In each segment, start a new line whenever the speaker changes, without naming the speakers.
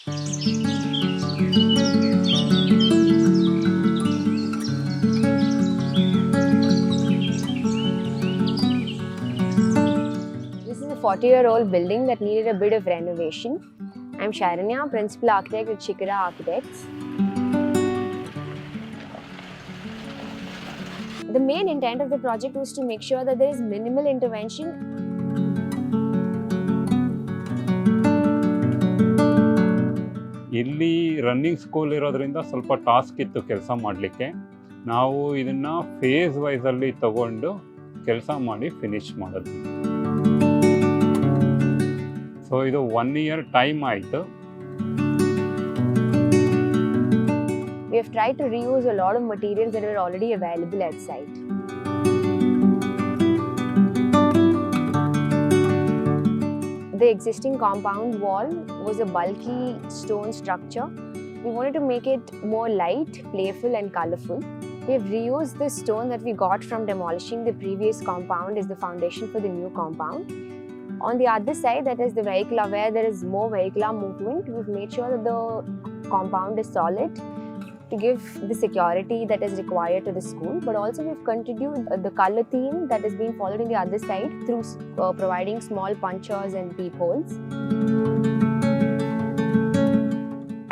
This is a 40-year-old building that needed a bit of renovation. I'm Sarvajna, Principal Architect at Shikara Architects. The main intent of the project was to make sure that there is minimal intervention.
ಇಲ್ಲಿ running school ಇರೋದ್ರಿಂದ ಸ್ವಲ್ಪ task ಇತ್ತು ಕೆಲಸ ಮಾಡಲಿಕ್ಕೆ. ನಾವು ಇದನ್ನು face ವೈಸಲ್ಲಿ ತಗೊಂಡು ಕೆಲಸ ಮಾಡಿ ಫಿನಿಶ್ ಮಾಡಿದ್ವಿ. ಸೊ ಇದು 1 year ಟೈಮ್ ಆಯಿತು.
We have tried to reuse a lot of materials that were already available at site. The existing compound wall was a bulky stone structure. We wanted to make it more light, playful and colourful. We have reused the stone that we got from demolishing the previous compound as the foundation for the new compound. On the other side, that is the vehicular, where there is more vehicular movement, we've made sure that the compound is solid to give the security that is required to the school, but also we've continued the color theme that is being followed in the other side through providing small punchers and peepholes.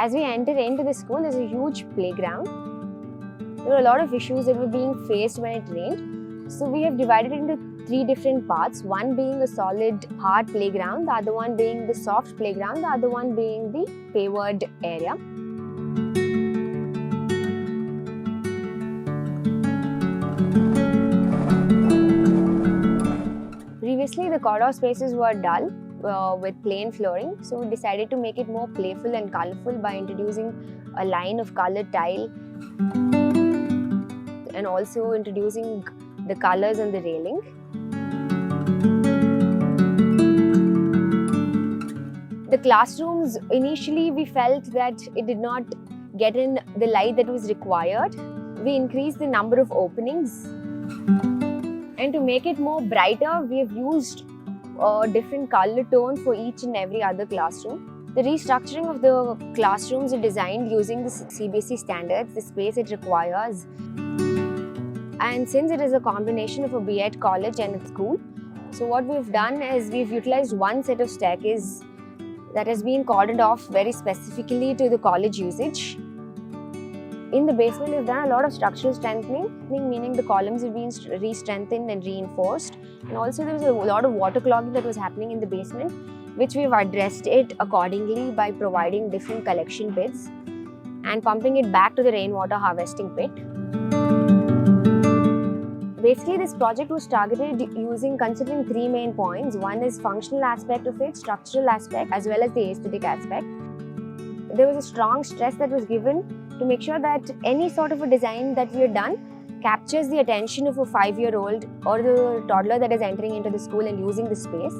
As we enter into the school, there's a huge playground. There were a lot of issues that were being faced when it rained, so we have divided it into 3 different parts, one being a solid hard playground, the other one being the soft playground, the other one being the pavered area. Previously, the corridor spaces were dull with plain flooring, so we decided to make it more playful and colourful by introducing a line of coloured tile and also introducing the colours on the railing. The classrooms, initially we felt that it did not get in the light that was required. We increased the number of openings. And to make it more brighter, we have used a different color tone for each and every other classroom. The restructuring of the classrooms are designed using the CBSE standards, the space it requires. And since it is a combination of a B.Ed college and a school, so what we've done is we've utilized one set of staircase that has been cordoned off very specifically to the college usage. In the basement, we've done a lot of structural strengthening, meaning the columns have been re-strengthened and reinforced. And also there was a lot of water clogging that was happening in the basement, which we've addressed it accordingly by providing different collection pits and pumping it back to the rainwater harvesting pit. Basically, this project was targeted considering 3 main points. One is functional aspect of it, structural aspect, as well as the aesthetic aspect. There was a strong stress that was given to make sure that any sort of a design that we have done captures the attention of a 5-year-old or the toddler that is entering into the school and using the space.